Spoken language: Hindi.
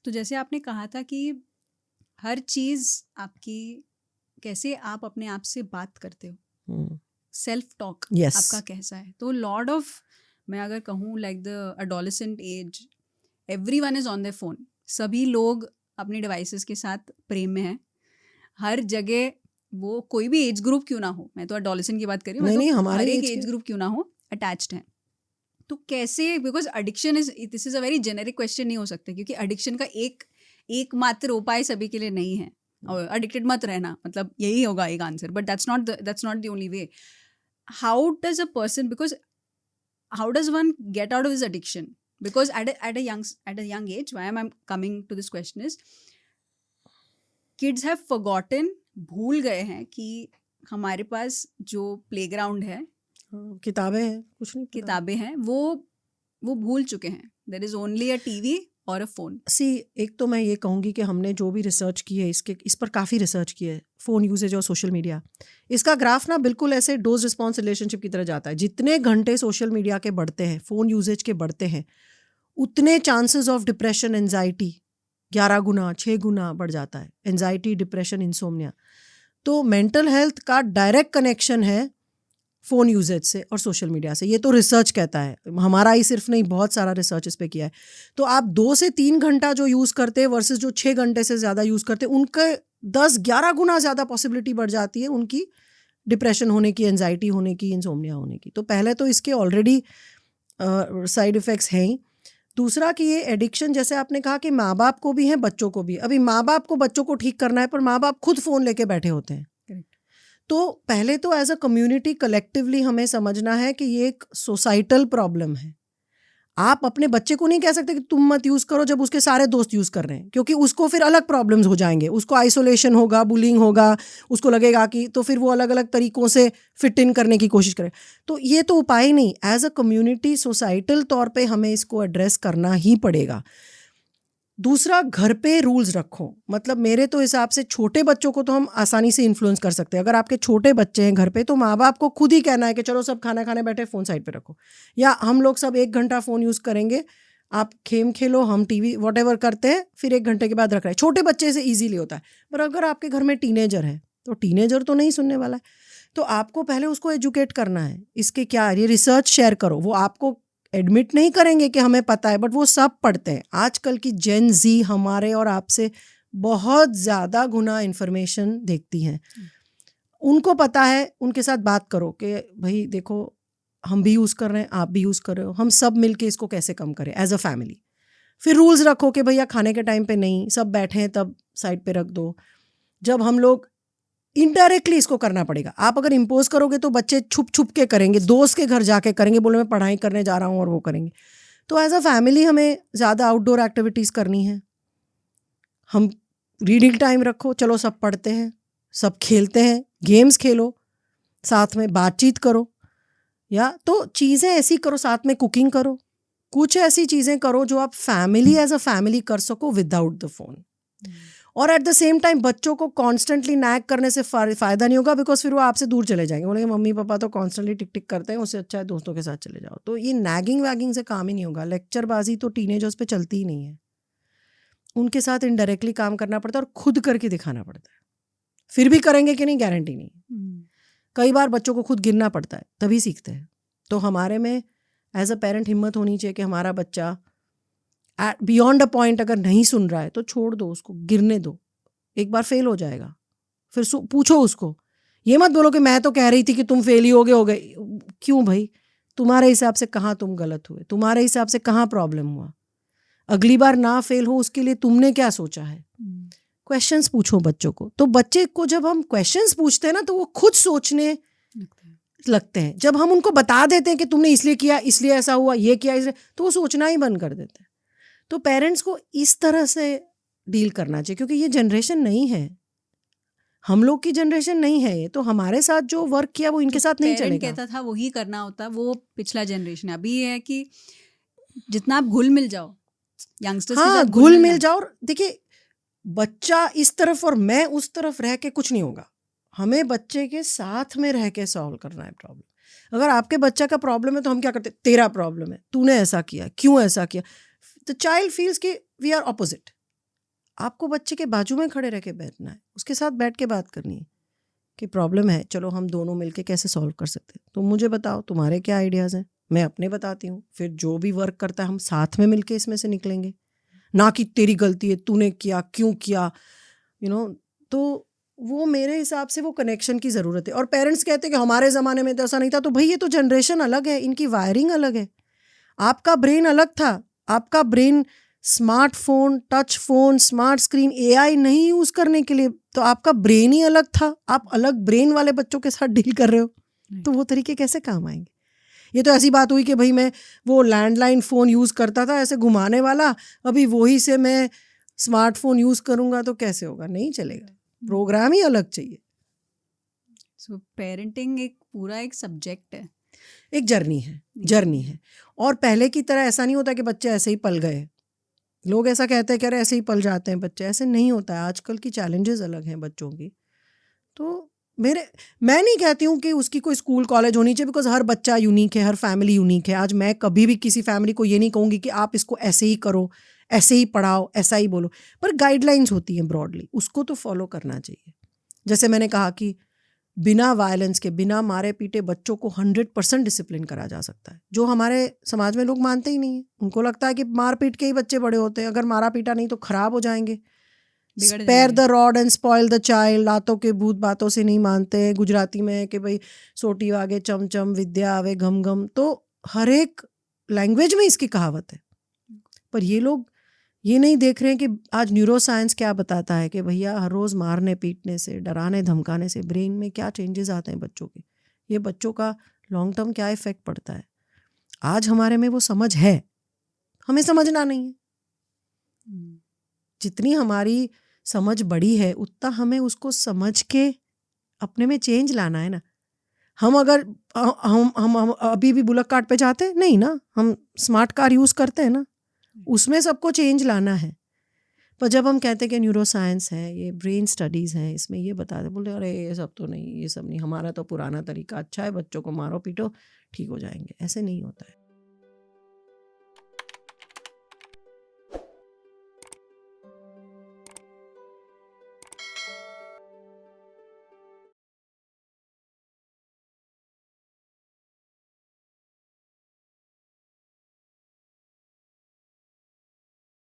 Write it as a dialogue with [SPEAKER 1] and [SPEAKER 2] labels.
[SPEAKER 1] तो जैसे आपने कहा था कि हर चीज़ आपकी, कैसे आप अपने आप से बात करते हो, सेल्फ टॉक
[SPEAKER 2] Yes.
[SPEAKER 1] आपका कैसा है। तो लॉर्ड ऑफ, मैं अगर कहूँ like the adolescent age, everyone is on their phone. सभी लोग अपने डिवाइसेस के साथ प्रेम में हैं हर जगह। वो कोई भी एज ग्रुप क्यों ना हो, मैं तो अडोलेसेंट की बात कर रही हूँ, मैं
[SPEAKER 2] नहीं,
[SPEAKER 1] तो
[SPEAKER 2] हमारे
[SPEAKER 1] हर एक
[SPEAKER 2] age
[SPEAKER 1] एज
[SPEAKER 2] के
[SPEAKER 1] ग्रुप क्यों ना हो अटैच्ड हैं। तो कैसे, because addiction is, this is a very generic question नहीं हो सकता, क्योंकि एडिक्शन का एकमात्र उपाय सभी के लिए नहीं है। और एडिक्टेड मत रहना, मतलब यही होगा एक answer, but that's not the only way. How does a person, because how does one get out of this addiction? Because at a young age, why am I coming to this question is, kids have forgotten, भूल गए हैं कि हमारे पास जो प्लेग्राउंड है,
[SPEAKER 2] किताबें हैं, कुछ नहीं पता।
[SPEAKER 1] किताबें हैं, वो भूल चुके हैं। There is only a TV और अ फोन।
[SPEAKER 2] एक तो मैं ये कहूँगी कि हमने जो भी रिसर्च की है इस पर काफ़ी रिसर्च की है, फ़ोन यूजेज और सोशल मीडिया। इसका ग्राफ ना बिल्कुल ऐसे डोज रिस्पॉन्स रिलेशनशिप की तरह जाता है। जितने घंटे सोशल मीडिया के बढ़ते हैं, फ़ोन यूजेज के बढ़ते हैं, उतने चांसेस ऑफ डिप्रेशन, एंजाइटी 11 गुना 6 गुना बढ़ जाता है। Anxiety, depression, insomnia. तो मेंटल हेल्थ का डायरेक्ट कनेक्शन है फ़ोन यूजेज से और सोशल मीडिया से। ये तो रिसर्च कहता है, हमारा ही सिर्फ नहीं, बहुत सारा रिसर्च इस पे किया है। तो आप 2 से 3 घंटा जो यूज़ करते हैं वर्सेस जो 6 घंटे से ज़्यादा यूज़ करते हैं, उनके 10-11 गुना ज़्यादा पॉसिबिलिटी बढ़ जाती है उनकी डिप्रेशन होने की, एंजाइटी होने की, इंसोम्निया होने की। तो पहले तो इसके ऑलरेडी साइड इफ़ेक्ट्स हैं ही। दूसरा कि ये एडिक्शन, जैसे आपने कहा कि माँ बाप को भी है, बच्चों को भी। अभी माँ बाप को बच्चों को ठीक करना है, पर माँ बाप खुद फ़ोन लेके बैठे होते हैं। तो पहले तो एज अ कम्युनिटी कलेक्टिवली हमें समझना है कि ये एक सोसाइटल प्रॉब्लम है। आप अपने बच्चे को नहीं कह सकते कि तुम मत यूज़ करो जब उसके सारे दोस्त यूज़ कर रहे हैं, क्योंकि उसको फिर अलग प्रॉब्लम्स हो जाएंगे। उसको आइसोलेशन होगा, बुलिंग होगा, उसको लगेगा कि, तो फिर वो अलग अलग तरीक़ों से फिट इन करने की कोशिश करे। तो ये तो उपाय ही नहीं। एज अ कम्युनिटी सोसाइटल तौर पे हमें इसको एड्रेस करना ही पड़ेगा। दूसरा, घर पे रूल्स रखो। मतलब मेरे तो हिसाब से छोटे बच्चों को तो हम आसानी से इन्फ्लुएंस कर सकते हैं। अगर आपके छोटे बच्चे हैं घर पे, तो माँ बाप को खुद ही कहना है कि चलो सब खाना खाने बैठे, फ़ोन साइड पे रखो, या हम लोग सब 1 घंटा फ़ोन यूज़ करेंगे, आप गेम खेलो, हम टीवी व्हाटएवर करते हैं, फिर 1 घंटे के बाद रख रहे हैं। छोटे बच्चे से ईजिली होता है। पर अगर आपके घर में टीनेजर है, तो टीनेजर तो नहीं सुनने वाला है। तो आपको पहले उसको एजुकेट करना है। इसके क्या, ये रिसर्च शेयर करो। वो आपको एडमिट नहीं करेंगे कि हमें पता है, बट वो सब पढ़ते हैं। आजकल की जेन जी हमारे और आपसे बहुत ज़्यादा गुना इन्फॉर्मेशन देखती हैं। उनको पता है, उनके साथ बात करो कि भाई देखो, हम भी यूज़ कर रहे हैं, आप भी यूज़ कर रहे हो, हम सब मिलके इसको कैसे कम करें एज अ फैमिली। फिर रूल्स रखो कि भैया खाने के टाइम पे नहीं, सब बैठे हैं तब साइड पे रख दो। जब हम लोग इनडायरेक्टली इसको करना पड़ेगा। आप अगर इम्पोज करोगे तो बच्चे छुप छुप के करेंगे, दोस्त के घर जाके करेंगे, बोले मैं पढ़ाई करने जा रहा हूँ, और वो करेंगे। तो एज अ फैमिली हमें ज़्यादा आउटडोर एक्टिविटीज़ करनी है। हम रीडिंग टाइम रखो, चलो सब पढ़ते हैं, सब खेलते हैं, गेम्स खेलो, साथ में बातचीत करो, या तो चीज़ें ऐसी करो, साथ में कुकिंग करो। कुछ ऐसी चीज़ें करो जो आप फैमिली एज अ फैमिली कर सको विदाउट द फोन। और एट द सेम टाइम बच्चों को कॉन्स्टेंटली नैग करने से फ़ायदा नहीं होगा, बिकॉज फिर वो आपसे दूर चले जाएंगे, बोलेंगे मम्मी पापा तो कॉन्स्टेंटली टिक टिक करते हैं, उससे अच्छा है दोस्तों के साथ चले जाओ। तो ये नैगिंग वैगिंग से काम ही नहीं होगा। लेक्चरबाजी तो टीनेजर्स पे चलती ही नहीं है। उनके साथ इनडायरेक्टली काम करना पड़ता है और खुद करके दिखाना पड़ता है। फिर भी करेंगे कि नहीं, गारंटी नहीं। कई बार बच्चों को खुद गिरना पड़ता है, तभी सीखते हैं। तो हमारे में एज अ पेरेंट हिम्मत होनी चाहिए कि हमारा बच्चा बियॉन्ड अ पॉइंट अगर नहीं सुन रहा है तो छोड़ दो, उसको गिरने दो। एक बार फेल हो जाएगा, फिर पूछो उसको। ये मत बोलो कि मैं तो कह रही थी कि तुम फेल ही हो गए। क्यों भाई? तुम्हारे हिसाब से कहाँ तुम गलत हुए? तुम्हारे हिसाब से कहाँ प्रॉब्लम हुआ? अगली बार ना फेल हो उसके लिए तुमने क्या सोचा है? क्वेश्चंस पूछो बच्चों को। तो बच्चे को जब हम क्वेश्चंस पूछते हैं ना, तो वो खुद सोचने लगते हैं। जब हम उनको बता देते हैं कि तुमने इसलिए किया, इसलिए ऐसा हुआ, ये किया इसलिए, तो वो सोचना ही बंद कर देते हैं। तो पेरेंट्स को इस तरह से डील करना चाहिए, क्योंकि ये जनरेशन नहीं है, हम लोग की जनरेशन नहीं है ये। तो हमारे साथ जो वर्क किया वो इनके साथ नहीं चलेगा।
[SPEAKER 1] कहता था वही करना होता, वो पिछला जनरेशन है। अभी ये है कि जितना आप घुल मिल जाओ यंगस्टर्स के साथ,
[SPEAKER 2] घुल मिल जाओ। देखिए, बच्चा इस तरफ और मैं उस तरफ रह के कुछ नहीं होगा। हमें बच्चे के साथ में रह के सॉल्व करना है प्रॉब्लम। अगर आपके बच्चा का प्रॉब्लम है तो हम क्या करते, तेरा प्रॉब्लम है, तूने ऐसा किया, क्यों ऐसा किया? द चाइल्ड फील्स कि वी आर ऑपोजिट। आपको बच्चे के बाजू में खड़े रह के बैठना है, उसके साथ बैठ के बात करनी है कि प्रॉब्लम है, चलो हम दोनों मिलके कैसे सॉल्व कर सकते हैं, तुम मुझे बताओ तुम्हारे क्या आइडियाज़ हैं, मैं अपने बताती हूँ, फिर जो भी वर्क करता है हम साथ में मिलके इसमें से निकलेंगे, ना कि तेरी गलती है, तूने किया, क्यों किया, तो वो मेरे हिसाब से वो कनेक्शन की ज़रूरत है। और पेरेंट्स कहते हैं कि हमारे ज़माने में तो ऐसा नहीं था, तो भाई ये तो जनरेशन अलग है, इनकी वायरिंग अलग है, आपका ब्रेन अलग था, आपका brain smartphone, touch phone, smart screen, AI नहीं यूज़ करने के लिए, तो आपका ब्रेन ही अलग था, आप अलग ब्रेन वाले बच्चों के साथ डील कर रहे हो, तो वो तरीके कैसे काम आएंगे। ये तो ऐसी बात हुई कि भाई मैं वो लैंडलाइन फ़ोन यूज़ करता था ऐसे घुमाने वाला, अभी वही से मैं स्मार्टफोन यूज़ करूँगा तो कैसे होगा, नहीं चलेगा, प्रोग्राम ही अलग चाहिए।
[SPEAKER 1] सो पेरेंटिंग एक पूरा एक सब्जेक्ट है,
[SPEAKER 2] एक जर्नी है। और पहले की तरह ऐसा नहीं होता कि बच्चे ऐसे ही पल गए, लोग ऐसा कहते हैं कि अरे ऐसे ही पल जाते हैं बच्चे, ऐसे नहीं होता है, आजकल की चैलेंजेस अलग हैं बच्चों की। तो मैं नहीं कहती हूँ कि उसकी कोई स्कूल कॉलेज होनी चाहिए, बिकॉज हर बच्चा यूनिक है, हर फैमिली यूनिक है। आज मैं कभी भी किसी फैमिली को ये नहीं कहूँगी कि आप इसको ऐसे ही करो, ऐसे ही पढ़ाओ, ऐसा ही बोलो, पर गाइडलाइंस होती हैं ब्रॉडली, उसको तो फॉलो करना चाहिए। जैसे मैंने कहा कि बिना वायलेंस के, बिना मारे पीटे बच्चों को 100% डिसिप्लिन करा जा सकता है, जो हमारे समाज में लोग मानते ही नहीं है। उनको लगता है कि मार पीट के ही बच्चे बड़े होते हैं, अगर मारा पीटा नहीं तो खराब हो जाएंगे। Spare the rod and spoil the child, लातों के भूत बातों से नहीं मानते हैं। गुजराती में है कि भाई सोटी वागे चमचम, विद्या आवे घम घम, तो हर एक लैंग्वेज में इसकी कहावत है। पर ये लोग ये नहीं देख रहे हैं कि आज न्यूरो साइंस क्या बताता है कि भैया हर रोज़ मारने पीटने से, डराने धमकाने से ब्रेन में क्या चेंजेस आते हैं बच्चों के, ये बच्चों का लॉन्ग टर्म क्या इफेक्ट पड़ता है। आज हमारे में वो समझ है, हमें समझना नहीं है। जितनी हमारी समझ बड़ी है उतना हमें उसको समझ के अपने में चेंज लाना है ना। हम अगर हम अभी भी बुलक कार्ट पे जाते हैं नहीं ना, हम स्मार्ट कार यूज़ करते हैं ना, उसमें सबको चेंज लाना है। पर जब हम कहते हैं कि न्यूरो साइंस है, ये ब्रेन स्टडीज़ हैं, इसमें ये बताते, बोलते अरे ये सब तो नहीं, ये सब नहीं, हमारा तो पुराना तरीका अच्छा है, बच्चों को मारो पीटो ठीक हो जाएंगे, ऐसे नहीं होता है।